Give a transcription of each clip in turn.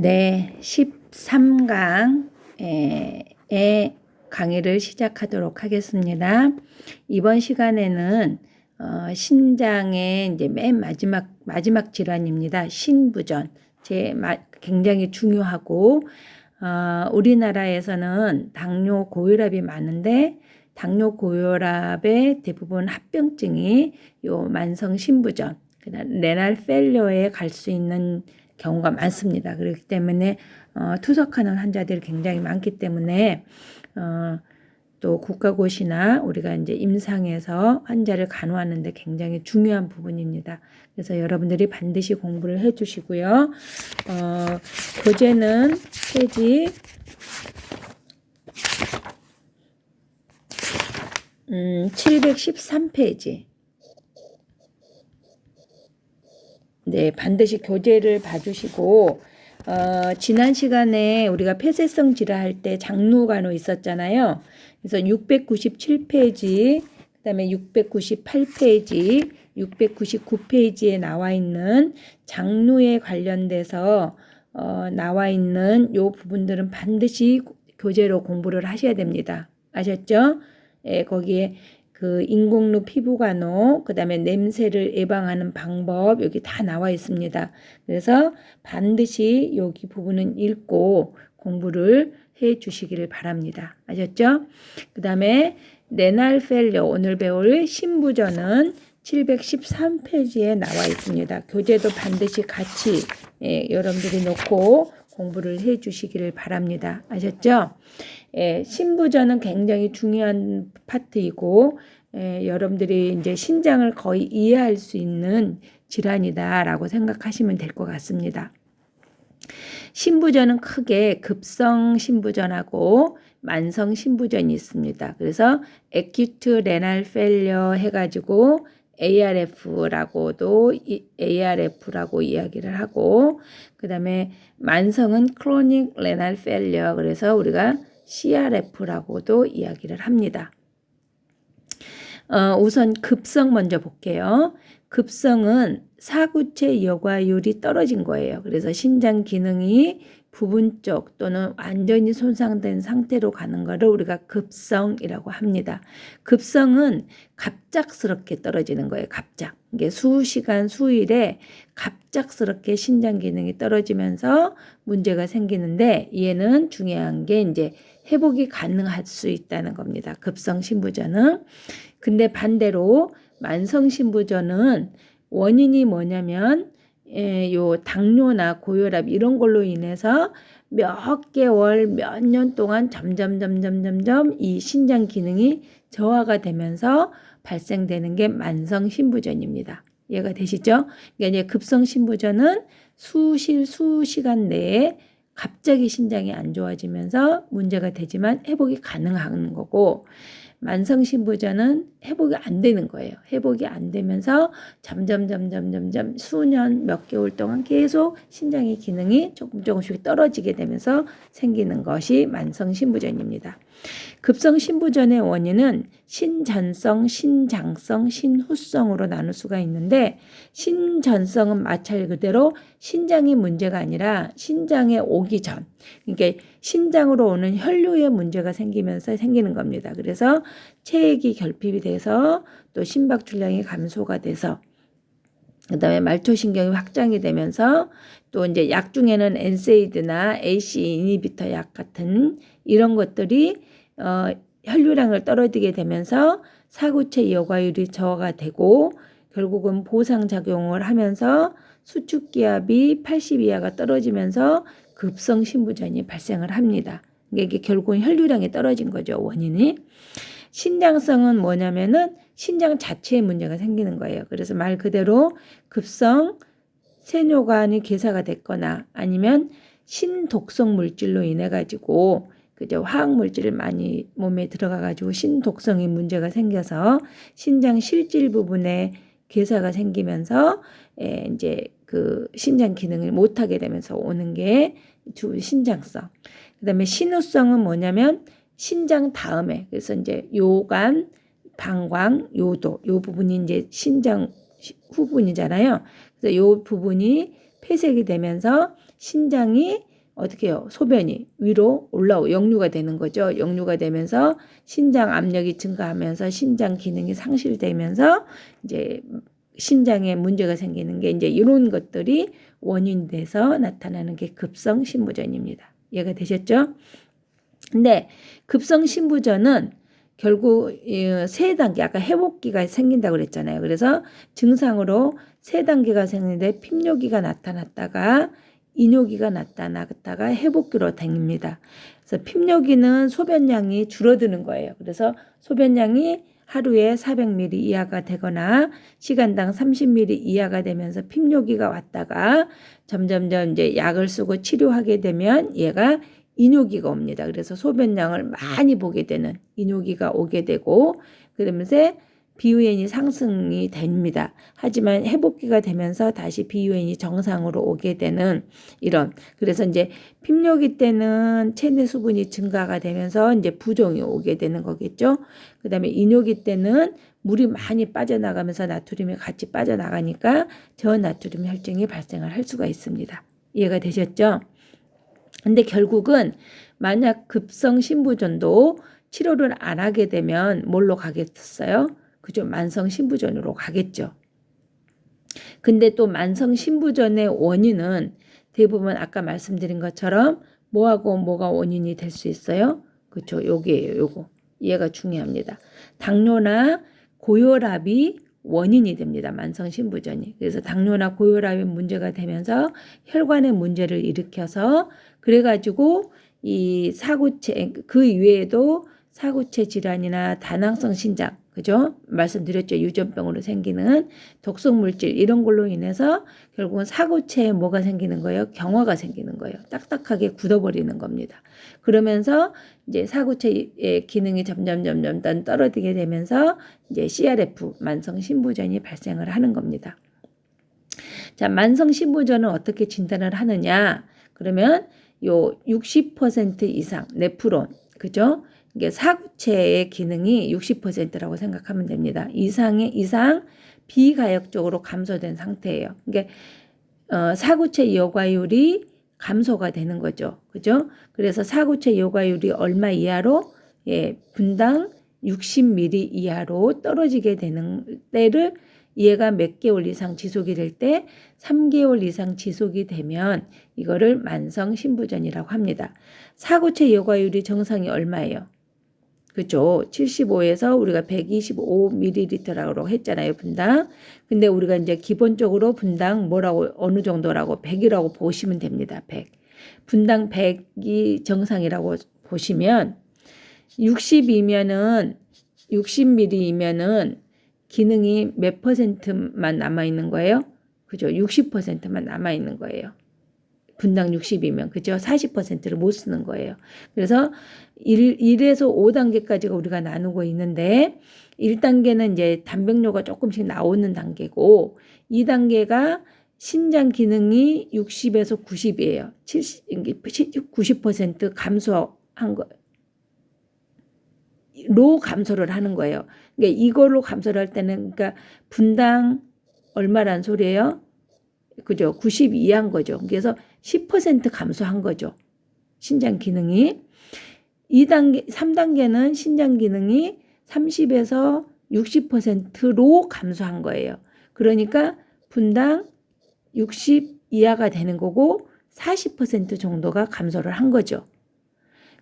네, 13강의 강의를 시작하도록 하겠습니다. 이번 시간에는 신장의 이제 맨 마지막 질환입니다. 신부전. 굉장히 중요하고 우리나라에서는 당뇨 고혈압이 많은데 당뇨 고혈압의 대부분 합병증이 요 만성 신부전, 레날 페일러에 갈 수 있는 경우가 많습니다. 그렇기 때문에 투석하는 환자들이 굉장히 많기 때문에 또 국가고시나 우리가 이제 임상에서 환자를 간호하는데 굉장히 중요한 부분입니다. 그래서 여러분들이 반드시 공부를 해주시고요. 교재는 페이지 713페이지. 네, 반드시 교재를 봐주시고 지난 시간에 우리가 폐쇄성 질환 할 때 장루간호 있었잖아요. 그래서 697페이지, 그 다음에 698페이지, 699페이지에 나와 있는 장루에 관련돼서 나와 있는 요 부분들은 반드시 교재로 공부를 하셔야 됩니다. 아셨죠? 예, 거기에 그 인공루 피부간호, 그 다음에 냄새를 예방하는 방법 여기 다 나와 있습니다. 그래서 반드시 여기 부분은 읽고 공부를 해 주시기를 바랍니다. 아셨죠? 그 다음에 레날 페일러 오늘 배울 신부전은 713페이지에 나와 있습니다. 교재도 반드시 같이 여러분들이 놓고 공부를 해 주시기를 바랍니다. 아셨죠? 신부전은 굉장히 중요한 파트이고 여러분들이 이제 신장을 거의 이해할 수 있는 질환이다라고 생각하시면 될 것 같습니다. 신부전은 크게 급성 신부전하고 만성 신부전이 있습니다. 그래서 acute renal failure 해가지고 ARF라고 이야기를 하고, 그 다음에 만성은 chronic renal failure, 그래서 우리가 CRF라고도 이야기를 합니다. 우선 급성 먼저 볼게요. 급성은 사구체 여과율이 떨어진 거예요. 그래서 신장 기능이 부분적 또는 완전히 손상된 상태로 가는 것을 우리가 급성이라고 합니다. 급성은 갑작스럽게 떨어지는 거예요. 이게 수시간, 수일에 갑작스럽게 신장 기능이 떨어지면서 문제가 생기는데, 얘는 중요한 게 이제 회복이 가능할 수 있다는 겁니다. 급성 신부전은. 근데 반대로 만성 신부전은 원인이 뭐냐면 요 당뇨나 고혈압 이런 걸로 인해서 몇 개월, 몇 년 동안 점점 이 신장 기능이 저하가 되면서 발생되는 게 만성 신부전입니다. 이해가 되시죠? 그러니까 이제 급성 신부전은 수시간 내에 갑자기 신장이 안 좋아지면서 문제가 되지만 회복이 가능한 거고, 만성 신부전은 회복이 안 되는 거예요. 회복이 안 되면서 점점 수년 몇 개월 동안 계속 신장의 기능이 조금씩 떨어지게 되면서 생기는 것이 만성 신부전입니다. 급성 신부전의 원인은 신전성, 신장성, 신후성으로 나눌 수가 있는데, 신전성은 마찰 그대로 신장의 문제가 아니라 신장에 오기 전, 그러니까 신장으로 오는 혈류의 문제가 생기면서 생기는 겁니다. 그래서 체액이 결핍이 돼서 또 심박출량이 감소가 돼서, 그 다음에 말초신경이 확장이 되면서 또 이제 약 중에는 엔세이드나 AC 이니비터 약 같은 이런 것들이 혈류량을 떨어지게 되면서 사구체 여과율이 저하가 되고, 결국은 보상작용을 하면서 수축기압이 80 이하가 떨어지면서 급성 신부전이 발생을 합니다. 이게 결국은 혈류량이 떨어진 거죠, 원인이. 신장성은 뭐냐면은 신장 자체에 문제가 생기는 거예요. 그래서 말 그대로 급성 세뇨관이 괴사가 됐거나 아니면 신독성 물질로 인해 가지고 그죠, 화학 물질이 많이 몸에 들어가 가지고 신독성이 문제가 생겨서 신장 실질 부분에 괴사가 생기면서 이제 그 신장 기능을 못하게 되면서 오는 게 신장성. 그다음에 신후성은 뭐냐면 신장 다음에, 그래서 이제 요관, 방광, 요도, 요 부분이 이제 신장 후분이잖아요. 그래서 요 부분이 폐색이 되면서 신장이 어떻게 해요? 소변이 위로 올라오고 역류가 되는 거죠. 역류가 되면서 신장 압력이 증가하면서 신장 기능이 상실되면서 이제 신장에 문제가 생기는 게 이제 이런 것들이 원인이 돼서 나타나는 게 급성 신부전입니다. 이해가 되셨죠? 근데 급성 신부전은 결국 세 단계, 아까 회복기가 생긴다고 그랬잖아요. 그래서 증상으로 세 단계가 생기는데 핍뇨기가 나타났다가 이뇨기가 나타났다가 회복기로 다닙니다. 그래서 핍뇨기는 소변량이 줄어드는 거예요. 그래서 소변량이 하루에 400ml 이하가 되거나 시간당 30ml 이하가 되면서 핍뇨기가 왔다가 점점점 이제 약을 쓰고 치료하게 되면 얘가 이뇨기가 옵니다. 그래서 소변량을 많이 보게 되는 이뇨기가 오게 되고 그러면서 BUN이 상승이 됩니다. 하지만 회복기가 되면서 다시 BUN이 정상으로 오게 되는 이런, 그래서 이제 핍뇨기 때는 체내 수분이 증가가 되면서 이제 부종이 오게 되는 거겠죠. 그 다음에 이뇨기 때는 물이 많이 빠져나가면서 나트륨이 같이 빠져나가니까 저나트륨 혈증이 발생을 할 수가 있습니다. 이해가 되셨죠? 근데 결국은 만약 급성 신부전도 치료를 안 하게 되면 뭘로 가겠어요? 그죠? 만성 신부전으로 가겠죠. 근데 또 만성 신부전의 원인은 대부분 아까 말씀드린 것처럼 뭐하고 뭐가 원인이 될 수 있어요? 그렇죠? 요게예요. 요거. 얘가 중요합니다. 당뇨나 고혈압이 원인이 됩니다. 만성 신부전이. 그래서 당뇨나 고혈압이 문제가 되면서 혈관에 문제를 일으켜서 그래가지고 이 사구체 그 이외에도 사구체 질환이나 다낭성 신장, 그죠? 말씀드렸죠. 유전병으로 생기는 독성 물질 이런 걸로 인해서 결국은 사구체에 뭐가 생기는 거예요? 경화가 생기는 거예요. 딱딱하게 굳어버리는 겁니다. 그러면서 이제 사구체의 기능이 점점 떨어지게 되면서 이제 CRF 만성 신부전이 발생을 하는 겁니다. 자, 만성 신부전은 어떻게 진단을 하느냐? 그러면 요 60% 이상 네프론, 그죠? 이게 사구체의 기능이 60%라고 생각하면 됩니다. 이상 비가역적으로 감소된 상태예요. 그러니까 사구체 여과율이 감소가 되는 거죠. 그죠? 그래서 사구체 여과율이 얼마 이하로? 예, 분당 60ml 이하로 떨어지게 되는 때를 얘가 몇 개월 이상 지속이 될 때 3개월 이상 지속이 되면 이거를 만성 신부전이라고 합니다. 사구체 여과율이 정상이 얼마예요? 그죠? 75에서 우리가 125ml라고 했잖아요, 분당. 근데 우리가 이제 기본적으로 분당 뭐라고, 어느 정도라고 100이라고 보시면 됩니다. 100. 분당 100이 정상이라고 보시면 60ml이면은 기능이 몇 %만 남아있는 거예요? 그죠? 60%만 남아있는 거예요. 분당 60이면, 그죠? 40%를 못 쓰는 거예요. 그래서 1에서 5단계까지가 우리가 나누고 있는데 1단계는 이제 단백뇨가 조금씩 나오는 단계고 2단계가 신장 기능이 60에서 90이에요. 90% 감소한 거. 로 감소를 하는 거예요. 그러니까 이걸로 감소를 할 때는 그러니까 분당 얼마란 소리예요? 그죠? 90 이하인 거죠. 그래서 10% 감소한 거죠. 신장 기능이. 3단계는 신장 기능이 30에서 60%로 감소한 거예요. 그러니까 분당 60 이하가 되는 거고 40% 정도가 감소를 한 거죠.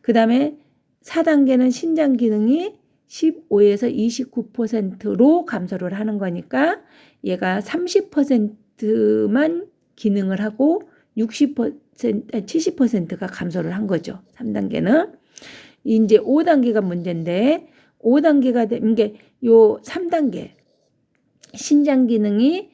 그 다음에 4단계는 신장 기능이 15에서 29%로 감소를 하는 거니까 얘가 30%만 기능을 하고 70%가 감소를 한 거죠. 3단계는. 이제 5단계가 문제인데 5단계가 되는 게 요 3단계 신장 기능이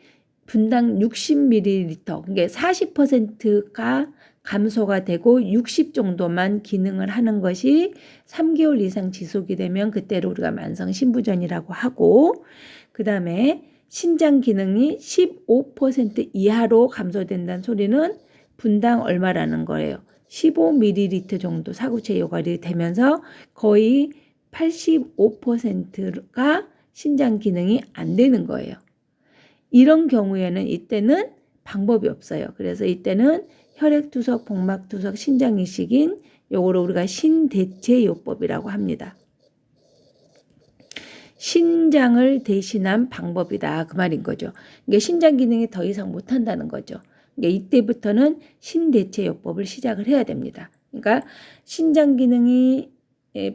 분당 60ml, 그게 40%가 감소가 되고 60 정도만 기능을 하는 것이 3개월 이상 지속이 되면 그때를 우리가 만성 신부전이라고 하고, 그 다음에 신장 기능이 15% 이하로 감소된다는 소리는 분당 얼마라는 거예요. 15ml 정도 사구체 여과율이 되면서 거의 85%가 신장 기능이 안 되는 거예요. 이런 경우에는 이때는 방법이 없어요. 그래서 이때는 혈액투석, 복막투석, 신장이식인 요거를 우리가 신대체요법이라고 합니다. 신장을 대신한 방법이다 그 말인 거죠. 이게 신장 기능이 더 이상 못한다는 거죠. 이때부터는 신대체요법을 시작을 해야 됩니다. 그러니까 신장 기능이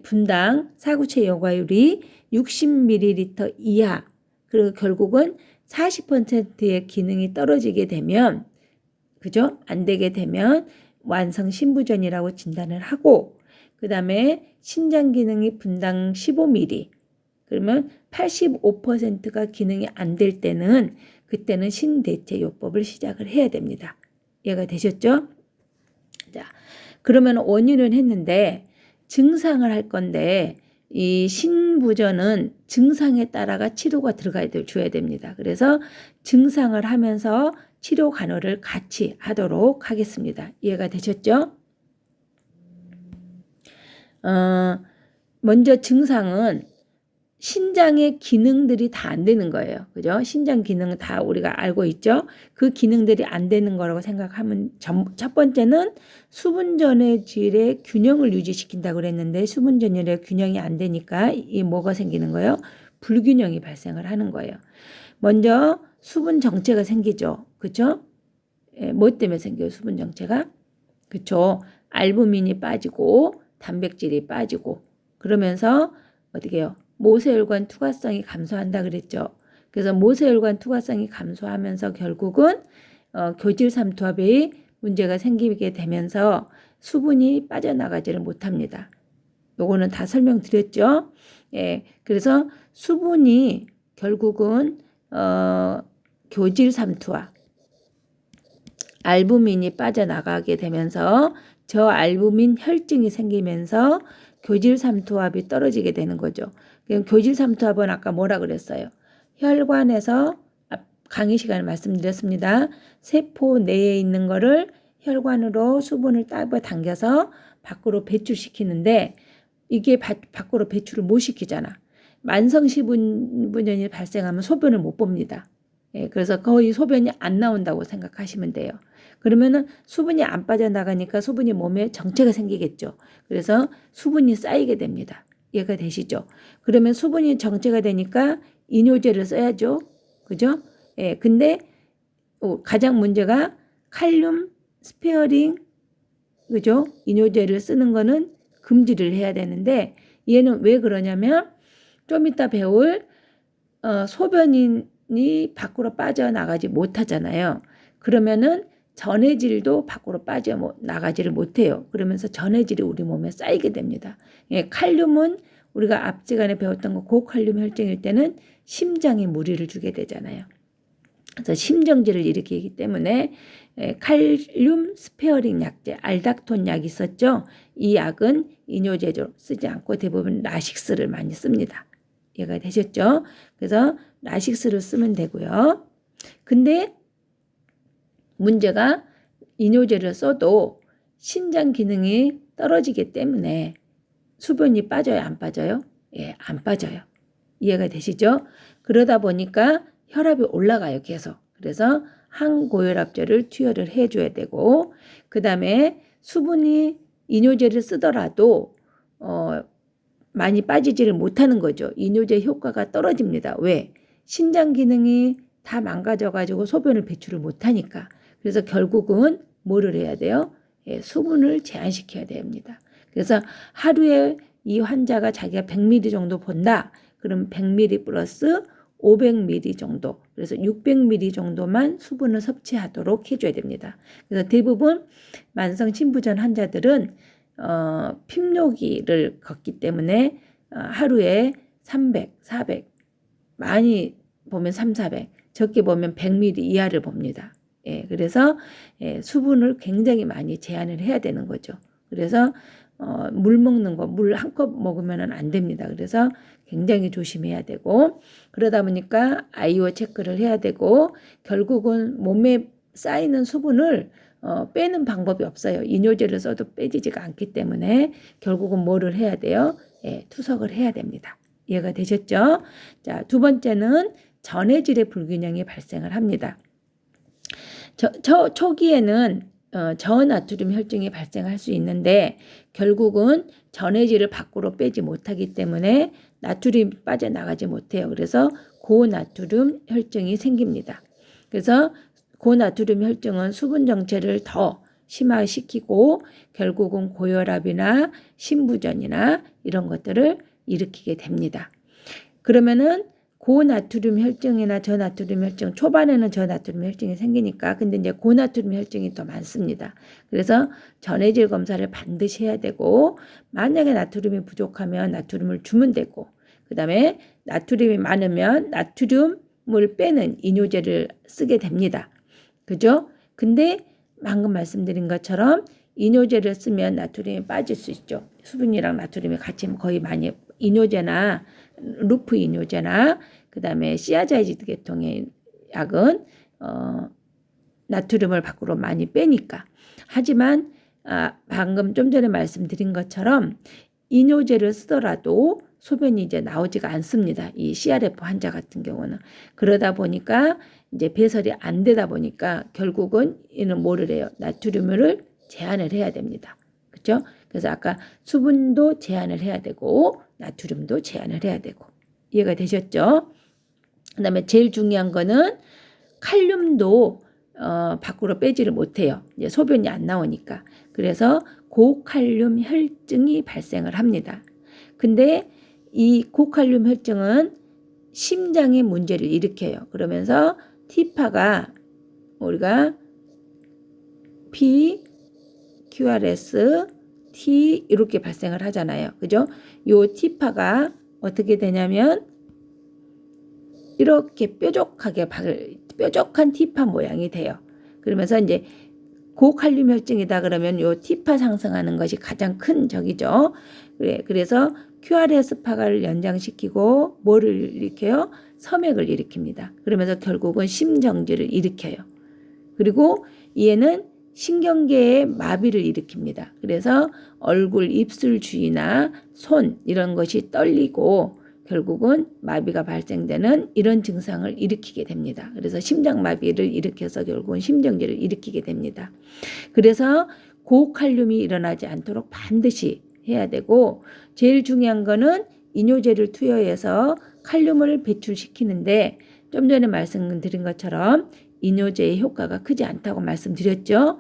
분당 사구체 여과율이 60ml 이하, 그리고 결국은 40%의 기능이 떨어지게 되면, 그죠? 안 되게 되면 완성 신부전이라고 진단을 하고, 그 다음에 신장 기능이 분당 15ml, 그러면 85%가 기능이 안 될 때는 그때는 신대체요법을 시작을 해야 됩니다. 이해가 되셨죠? 자, 그러면 원인은 했는데 증상을 할 건데 이 신부전은 증상에 따라가 치료가 줘야 됩니다. 그래서 증상을 하면서 치료 간호를 같이 하도록 하겠습니다. 이해가 되셨죠? 먼저 증상은 신장의 기능들이 다 안 되는 거예요. 그죠? 신장 기능은 다 우리가 알고 있죠? 그 기능들이 안 되는 거라고 생각하면 첫 번째는 수분전해질의 균형을 유지시킨다고 그랬는데 수분전해질의 균형이 안 되니까 이 뭐가 생기는 거예요? 불균형이 발생을 하는 거예요. 먼저 수분 정체가 생기죠. 그죠? 뭐 때문에 생겨요? 수분 정체가? 그쵸? 알부민이 빠지고 단백질이 빠지고 그러면서 어떻게 해요? 모세혈관 투과성이 감소한다 그랬죠. 그래서 모세혈관 투과성이 감소하면서 결국은 교질 삼투압의 문제가 생기게 되면서 수분이 빠져나가지를 못합니다. 요거는 다 설명드렸죠. 예, 그래서 수분이 결국은 교질 삼투압, 알부민이 빠져나가게 되면서 저알부민 혈증이 생기면서 교질 삼투압이 떨어지게 되는 거죠. 교질 삼투압은 아까 뭐라 그랬어요? 혈관에서 강의 시간에 말씀드렸습니다. 세포 내에 있는 거를 혈관으로 수분을 당겨서 밖으로 배출시키는데 이게 밖으로 배출을 못 시키잖아. 만성시분전이 발생하면 소변을 못 봅니다. 예, 그래서 거의 소변이 안 나온다고 생각하시면 돼요. 그러면은 수분이 안 빠져나가니까 수분이 몸에 정체가 생기겠죠. 그래서 수분이 쌓이게 됩니다. 이해가 되시죠? 그러면 수분이 정체가 되니까 이뇨제를 써야죠. 그죠? 예, 근데 가장 문제가 칼륨 스페어링, 그죠? 이뇨제를 쓰는 거는 금지를 해야 되는데 얘는 왜 그러냐면 좀 이따 배울 소변이 밖으로 빠져나가지 못하잖아요. 그러면은 전해질도 밖으로 빠져나가지를 못해요. 그러면서 전해질이 우리 몸에 쌓이게 됩니다. 예, 칼륨은 우리가 앞시간에 배웠던 거 고칼륨 혈증일 때는 심장에 무리를 주게 되잖아요. 그래서 심정지를 일으키기 때문에 칼륨 스페어링 약제, 알닥톤 약이 있었죠. 이 약은 이뇨제로 쓰지 않고 대부분 라식스를 많이 씁니다. 이해가 되셨죠? 그래서 라식스를 쓰면 되고요. 근데 문제가 이뇨제를 써도 신장 기능이 떨어지기 때문에 수분이 빠져요? 안 빠져요? 예, 안 빠져요. 이해가 되시죠? 그러다 보니까 혈압이 올라가요, 계속. 그래서 항고혈압제를 투여를 해줘야 되고, 그 다음에 수분이 이뇨제를 쓰더라도 많이 빠지지를 못하는 거죠. 이뇨제 효과가 떨어집니다. 왜? 신장 기능이 다 망가져가지고 소변을 배출을 못하니까. 그래서 결국은 뭐를 해야 돼요? 예, 수분을 제한시켜야 됩니다. 그래서 하루에 이 환자가 자기가 100ml 정도 본다. 그럼 100ml 플러스 500ml 정도, 그래서 600ml 정도만 수분을 섭취하도록 해줘야 됩니다. 그래서 대부분 만성 신부전 환자들은 핍로기를 걷기 때문에 하루에 300, 400, 많이 보면 3, 400, 적게 보면 100ml 이하를 봅니다. 예, 그래서 수분을 굉장히 많이 제한을 해야 되는 거죠. 그래서 물 먹는 거, 물 한 컵 먹으면 안 됩니다. 그래서 굉장히 조심해야 되고, 그러다 보니까 아이오 체크를 해야 되고, 결국은 몸에 쌓이는 수분을 빼는 방법이 없어요. 이뇨제를 써도 빼지지가 않기 때문에 결국은 뭐를 해야 돼요? 예, 투석을 해야 됩니다. 이해가 되셨죠? 자, 두 번째는 전해질의 불균형이 발생을 합니다. 초기에는 저나트륨 혈증이 발생할 수 있는데 결국은 전해질을 밖으로 빼지 못하기 때문에 나트륨이 빠져나가지 못해요. 그래서 고나트륨 혈증이 생깁니다. 그래서 고나트륨 혈증은 수분 정체를 더 심화시키고 결국은 고혈압이나 심부전이나 이런 것들을 일으키게 됩니다. 그러면은 고나트륨 혈증이나 저나트륨 혈증, 초반에는 저나트륨 혈증이 생기니까 근데 이제 고나트륨 혈증이 더 많습니다. 그래서 전해질 검사를 반드시 해야 되고 만약에 나트륨이 부족하면 나트륨을 주면 되고 그다음에 나트륨이 많으면 나트륨을 빼는 이뇨제를 쓰게 됩니다. 그죠? 근데 방금 말씀드린 것처럼 이뇨제를 쓰면 나트륨이 빠질 수 있죠. 수분이랑 나트륨이 같이 거의 많이 이뇨제나 루프 이뇨제나 그다음에 시아자이드 계통의 약은 나트륨을 밖으로 많이 빼니까. 하지만 방금 좀 전에 말씀드린 것처럼 이뇨제를 쓰더라도 소변이 이제 나오지가 않습니다. 이 CRF 환자 같은 경우는. 그러다 보니까 이제 배설이 안 되다 보니까 결국은 이는 뭐를 해요? 나트륨을 제한을 해야 됩니다. 그렇죠? 그래서 아까 수분도 제한을 해야 되고 나트륨도 제한을 해야 되고 이해가 되셨죠? 그다음에 제일 중요한 거는 칼륨도 밖으로 빼지를 못해요. 이제 소변이 안 나오니까. 그래서 고칼륨 혈증이 발생을 합니다. 근데 이 고칼륨 혈증은 심장에 문제를 일으켜요. 그러면서 T파가 우리가 P, QRS, T 이렇게 발생을 하잖아요. 그죠? 요 T파가 어떻게 되냐면 이렇게 뾰족한 T파 모양이 돼요. 그러면서 이제 고칼륨 혈증이다 그러면 요 T파 상승하는 것이 가장 큰 적이죠. 그래서 QRS파를 연장시키고 뭐를 일으켜요? 섬액을 일으킵니다. 그러면서 결국은 심정지를 일으켜요. 그리고 얘는 신경계의 마비를 일으킵니다. 그래서 얼굴, 입술 주위나 손 이런 것이 떨리고 결국은 마비가 발생되는 이런 증상을 일으키게 됩니다. 그래서 심장마비를 일으켜서 결국은 심정지를 일으키게 됩니다. 그래서 고칼륨이 일어나지 않도록 반드시 해야 되고 제일 중요한 거는 이뇨제를 투여해서 칼륨을 배출시키는데 좀 전에 말씀드린 것처럼 이뇨제의 효과가 크지 않다고 말씀드렸죠.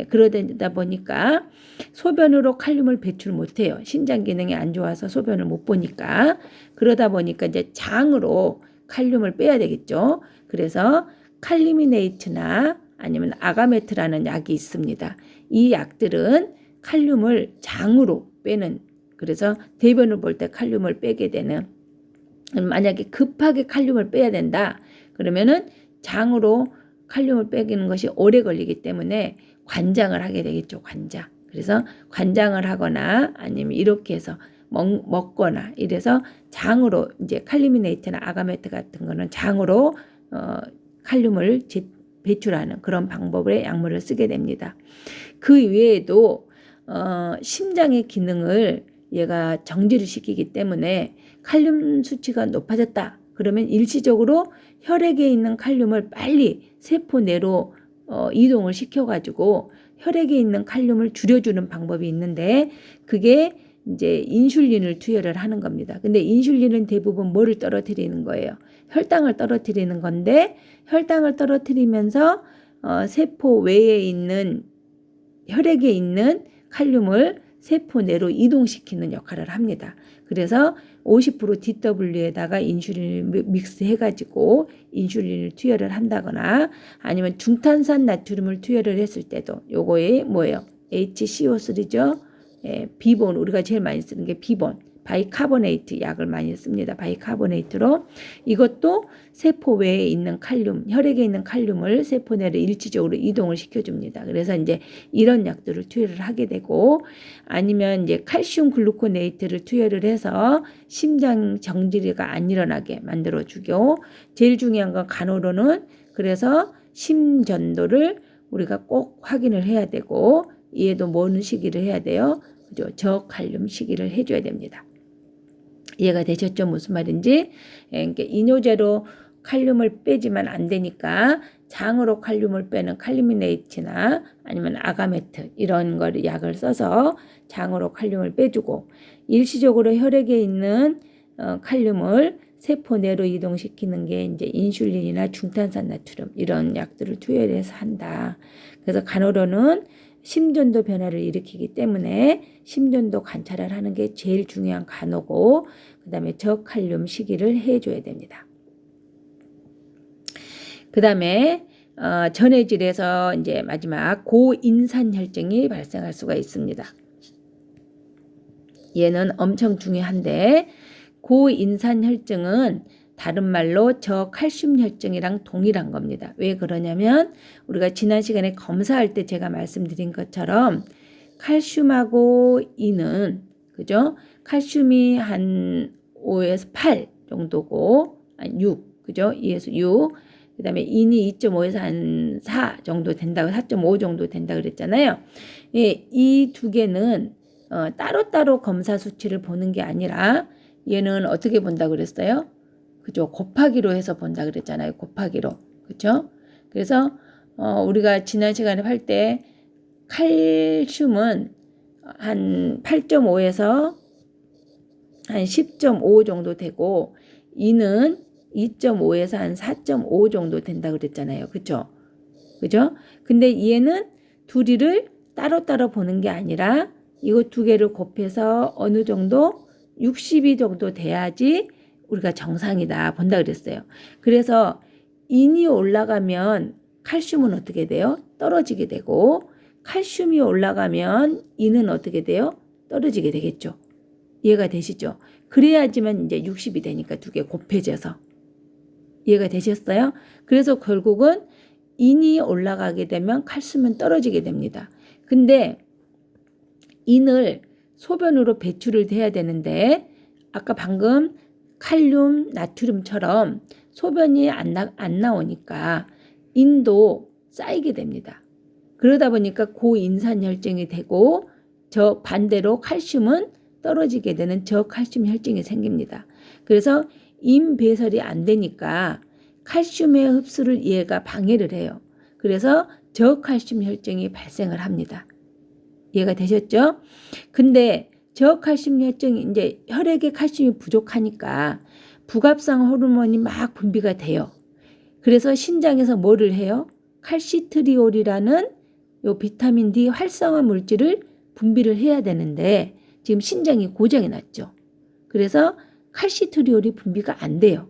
그러다 보니까 소변으로 칼륨을 배출 못해요. 신장 기능이 안 좋아서 소변을 못 보니까. 그러다 보니까 이제 장으로 칼륨을 빼야 되겠죠. 그래서 칼리미네이트나 아니면 아가메트라는 약이 있습니다. 이 약들은 칼륨을 장으로 빼는, 그래서 대변을 볼 때 칼륨을 빼게 되는, 만약에 급하게 칼륨을 빼야 된다 그러면은 장으로 칼륨을 빼기는 것이 오래 걸리기 때문에 관장을 하게 되겠죠. 관장. 그래서 관장을 하거나 아니면 이렇게 해서 먹거나 이래서 장으로 이제 칼리미네이트나 아가메트 같은 거는 장으로 칼륨을 배출하는 그런 방법의 약물을 쓰게 됩니다. 그 외에도 심장의 기능을 얘가 정지를 시키기 때문에 칼륨 수치가 높아졌다. 그러면 일시적으로 혈액에 있는 칼륨을 빨리 세포 내로 이동을 시켜가지고 혈액에 있는 칼륨을 줄여주는 방법이 있는데 그게 이제 인슐린을 투여를 하는 겁니다. 근데 인슐린은 대부분 뭐를 떨어뜨리는 거예요? 혈당을 떨어뜨리는 건데 혈당을 떨어뜨리면서 세포 외에 있는 혈액에 있는 칼륨을 세포 내로 이동시키는 역할을 합니다. 그래서 50% DW에다가 인슐린을 믹스해가지고 인슐린을 투여를 한다거나 아니면 중탄산 나트륨을 투여를 했을 때도 요거에 뭐예요? HCO3죠. 비본, 우리가 제일 많이 쓰는 게 비본, 바이카보네이트 약을 많이 씁니다. 바이카보네이트로 이것도 세포 외에 있는 칼륨, 혈액에 있는 칼륨을 세포 내로 일시적으로 이동을 시켜줍니다. 그래서 이제 이런 약들을 투여를 하게 되고 아니면 이제 칼슘 글루코네이트를 투여를 해서 심장 정지가 안 일어나게 만들어주고 제일 중요한 건 간호로는 그래서 심전도를 우리가 꼭 확인을 해야 되고 얘도 뭐는 시기를 해야 돼요? 그죠? 저칼륨 시기를 해줘야 됩니다. 이해가 되셨죠? 무슨 말인지? 그러니까 이뇨제로 칼륨을 빼지만 안 되니까 장으로 칼륨을 빼는 칼륨이네이트나 아니면 아가메트 이런 걸 약을 써서 장으로 칼륨을 빼주고, 일시적으로 혈액에 있는 칼륨을 세포 내로 이동시키는 게 이제 인슐린이나 중탄산 나트륨 이런 약들을 투여해서 한다. 그래서 간호로는 심전도 변화를 일으키기 때문에 심전도 관찰을 하는 게 제일 중요한 간호고, 그 다음에 저칼륨 시기를 해줘야 됩니다. 그 다음에 전해질에서 이제 마지막 고인산혈증이 발생할 수가 있습니다. 얘는 엄청 중요한데, 고인산혈증은 다른 말로 저칼슘혈증이랑 동일한 겁니다. 왜 그러냐면 우리가 지난 시간에 검사할 때 제가 말씀드린 것처럼 칼슘하고 인은, 그죠? 칼슘이 한 5에서 8 정도고, 6, 그죠? 2에서 6. 그 다음에 인이 2.5에서 한 4 정도 된다고, 4.5 정도 된다 그랬잖아요. 예, 이 두 개는 따로따로 검사 수치를 보는 게 아니라 얘는 어떻게 본다 그랬어요? 그죠? 곱하기로 해서 본다 그랬잖아요. 곱하기로. 그죠? 그래서 우리가 지난 시간에 할 때 칼슘은 한 8.5에서 한 10.5 정도 되고, 이는 2.5에서 한 4.5 정도 된다 그랬잖아요. 그죠? 그죠? 근데 얘는 둘이를 따로따로 보는 게 아니라 이거 두 개를 곱해서 어느 정도 60이 정도 돼야지 우리가 정상이다 본다 그랬어요. 그래서 인이 올라가면 칼슘은 어떻게 돼요? 떨어지게 되고, 칼슘이 올라가면 인은 어떻게 돼요? 떨어지게 되겠죠. 이해가 되시죠? 그래야지만 이제 60이 되니까 두 개 곱해져서. 이해가 되셨어요? 그래서 결국은 인이 올라가게 되면 칼슘은 떨어지게 됩니다. 근데 인을 소변으로 배출을 해야 되는데, 아까 방금 칼륨, 나트륨처럼 소변이 안 나오니까 인도 쌓이게 됩니다. 그러다 보니까 고인산혈증이 되고, 저 반대로 칼슘은 떨어지게 되는 저칼슘 혈증이 생깁니다. 그래서 인 배설이 안 되니까 칼슘의 흡수를 얘가 방해를 해요. 그래서 저칼슘 혈증이 발생을 합니다. 이해가 되셨죠? 근데 저칼슘 혈증이 이제 혈액에 칼슘이 부족하니까 부갑상 호르몬이 막 분비가 돼요. 그래서 신장에서 뭐를 해요? 칼시트리올이라는 요 비타민 D 활성화 물질을 분비를 해야 되는데 지금 신장이 고장이 났죠. 그래서 칼시트리올이 분비가 안 돼요.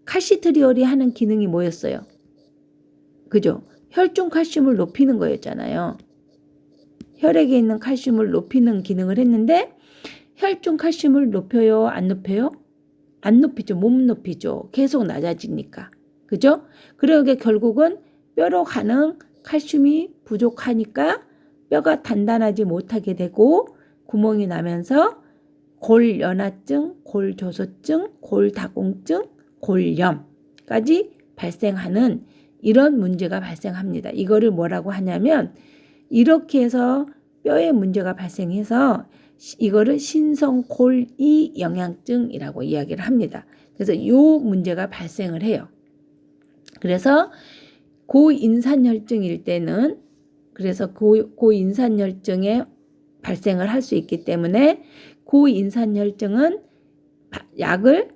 칼시트리올이 하는 기능이 뭐였어요? 그죠? 혈중 칼슘을 높이는 거였잖아요. 혈액에 있는 칼슘을 높이는 기능을 했는데, 혈중 칼슘을 높여요? 안 높여요? 안 높이죠. 못 높이죠. 계속 낮아지니까. 그죠? 그러게 결국은 뼈로 가는 칼슘이 부족하니까 뼈가 단단하지 못하게 되고 구멍이 나면서 골연화증, 골조소증, 골다공증, 골염까지 발생하는 이런 문제가 발생합니다. 이거를 뭐라고 하냐면, 이렇게 해서 뼈에 문제가 발생해서 이거를 신성골이 영양증이라고 이야기를 합니다. 그래서 이 문제가 발생을 해요. 그래서 고인산혈증일 때는, 그래서 고인산혈증에 발생을 할 수 있기 때문에 고인산혈증은 약을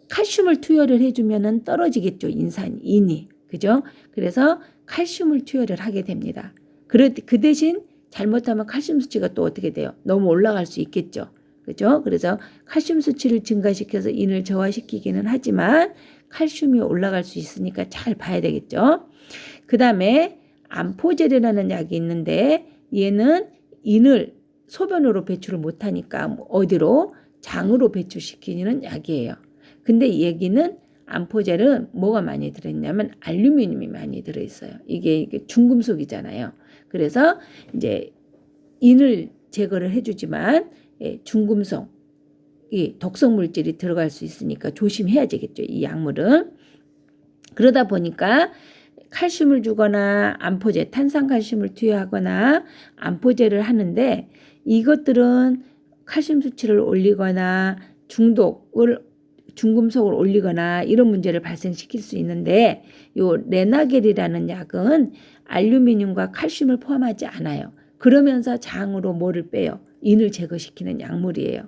칼슘을 투여를 해주면 떨어지겠죠. 인이. 그죠? 그래서 칼슘을 투여를 하게 됩니다. 그 대신 잘못하면 칼슘 수치가 또 어떻게 돼요? 너무 올라갈 수 있겠죠. 그죠? 그래서 칼슘 수치를 증가시켜서 인을 저하시키기는 하지만 칼슘이 올라갈 수 있으니까 잘 봐야 되겠죠. 그 다음에 암포제르라는 약이 있는데, 얘는 인을 소변으로 배출을 못하니까 어디로? 장으로 배출시키는 약이에요. 근데 이 얘기는 암포젤은 뭐가 많이 들어있냐면 알루미늄이 많이 들어있어요. 이게 중금속이잖아요. 그래서 이제 인을 제거를 해주지만 중금속, 이 독성 물질이 들어갈 수 있으니까 조심해야 되겠죠. 이 약물은. 그러다 보니까 칼슘을 주거나 암포제, 탄산칼슘을 투여하거나 암포제를 하는데, 이것들은 칼슘 수치를 올리거나 중금속을 올리거나 이런 문제를 발생시킬 수 있는데 요 레나겔이라는 약은 알루미늄과 칼슘을 포함하지 않아요. 그러면서 장으로 뭐를 빼요? 인을 제거시키는 약물이에요.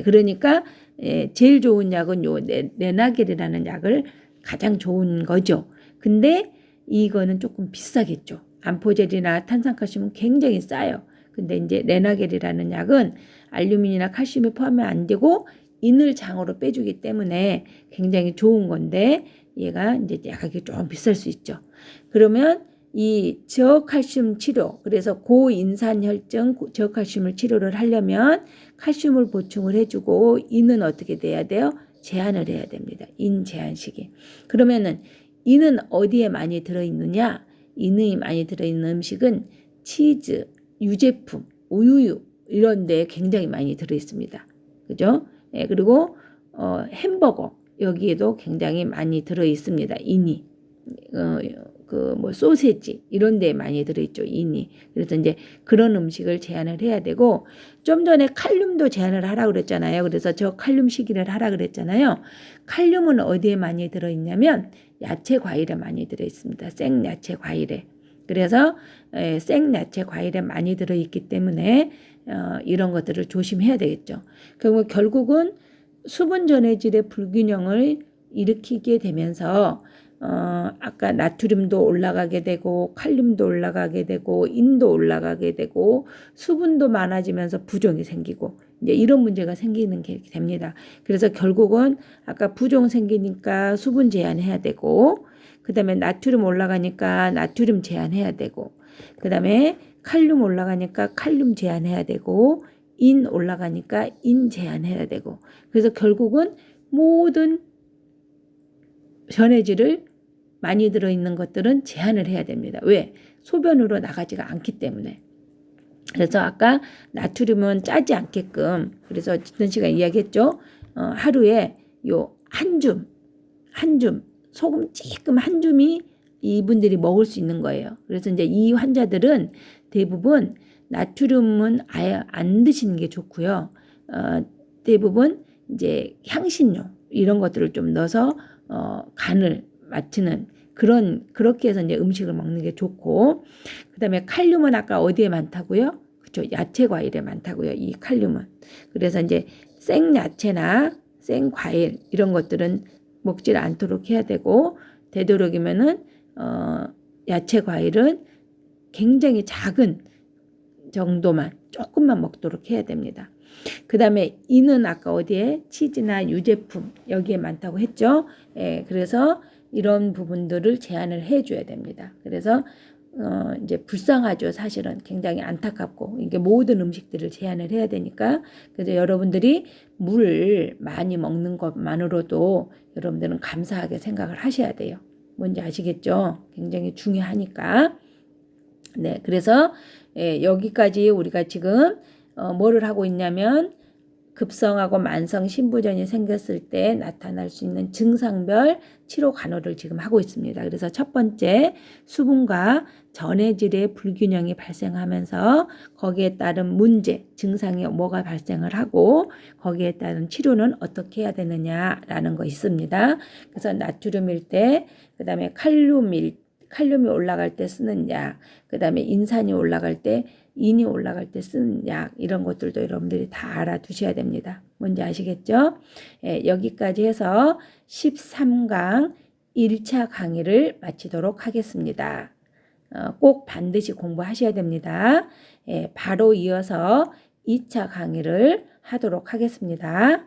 그러니까 제일 좋은 약은 요 레나겔이라는 약을 가장 좋은 거죠. 근데 이거는 조금 비싸겠죠. 암포젤이나 탄산칼슘은 굉장히 싸요. 근데 이제 레나겔이라는 약은 알루미늄이나 칼슘이 포함이 안 되고 인을 장으로 빼주기 때문에 굉장히 좋은 건데 얘가 이제 가격이 좀 비쌀 수 있죠. 그러면 이 저칼슘 치료, 그래서 고인산혈증 저칼슘을 치료를 하려면 칼슘을 보충을 해주고 인은 어떻게 돼야 돼요? 제한을 해야 됩니다. 인 제한식이. 그러면은 인은 어디에 많이 들어있느냐? 인이 많이 들어있는 음식은 치즈, 유제품, 우유 이런 데 굉장히 많이 들어있습니다. 그죠? 그리고 햄버거 여기에도 굉장히 많이 들어있습니다. 인이. 그 뭐 소세지 이런 데 많이 들어있죠. 인이. 그래서 이제 그런 음식을 제한을 해야 되고 좀 전에 칼륨도 제한을 하라 그랬잖아요. 그래서 저 칼륨 시기를 하라 그랬잖아요. 칼륨은 어디에 많이 들어있냐면 야채 과일에 많이 들어있습니다. 생야채 과일에. 그래서 생야채 과일에 많이 들어있기 때문에 이런 것들을 조심해야 되겠죠. 그리고 결국은 수분 전해질의 불균형을 일으키게 되면서 아까 나트륨도 올라가게 되고 칼륨도 올라가게 되고 인도 올라가게 되고 수분도 많아지면서 부종이 생기고 이제 이런 문제가 생기는 게 됩니다. 그래서 결국은 아까 부종 생기니까 수분 제한해야 되고 그다음에 나트륨 올라가니까 나트륨 제한해야 되고 그다음에 칼륨 올라가니까 칼륨 제한해야 되고 인 올라가니까 인 제한해야 되고 그래서 결국은 모든 전해질을 많이 들어있는 것들은 제한을 해야 됩니다. 왜? 소변으로 나가지가 않기 때문에. 그래서 아까 나트륨은 짜지 않게끔 그래서 지난 시간에 이야기했죠. 하루에 요 한 줌 소금 찔끔 한 줌이 이분들이 먹을 수 있는 거예요. 그래서 이제 이 환자들은 대부분 나트륨은 아예 안 드시는 게 좋고요. 대부분 이제 향신료 이런 것들을 좀 넣어서 간을 맞추는 그렇게 해서 이제 음식을 먹는 게 좋고 그다음에 칼륨은 아까 어디에 많다고요? 그렇죠. 야채 과일에 많다고요. 이 칼륨은. 그래서 이제 생야채나 생과일 이런 것들은 먹지 않도록 해야 되고 되도록이면은 야채 과일은 굉장히 작은 정도만 조금만 먹도록 해야 됩니다. 그 다음에 인은 아까 어디에 치즈나 유제품 여기에 많다고 했죠. 그래서 이런 부분들을 제한을 해줘야 됩니다. 그래서 이제 불쌍하죠. 사실은 굉장히 안타깝고 이게 모든 음식들을 제한을 해야 되니까 그래서 여러분들이 물 많이 먹는 것만으로도 여러분들은 감사하게 생각을 하셔야 돼요. 뭔지 아시겠죠? 굉장히 중요하니까. 네, 그래서 여기까지 우리가 지금 뭐를 하고 있냐면 급성하고 만성 신부전이 생겼을 때 나타날 수 있는 증상별 치료 간호를 지금 하고 있습니다. 그래서 첫 번째 수분과 전해질의 불균형이 발생하면서 거기에 따른 문제, 증상이 뭐가 발생을 하고 거기에 따른 치료는 어떻게 해야 되느냐라는 거 있습니다. 그래서 나트륨일 때, 그 다음에 칼륨이 올라갈 때 쓰는 약, 그 다음에 인산이 올라갈 때 인이 올라갈 때 쓰는 약 이런 것들도 여러분들이 다 알아두셔야 됩니다. 뭔지 아시겠죠? 여기까지 해서 13강 1차 강의를 마치도록 하겠습니다. 꼭 반드시 공부하셔야 됩니다. 바로 이어서 2차 강의를 하도록 하겠습니다.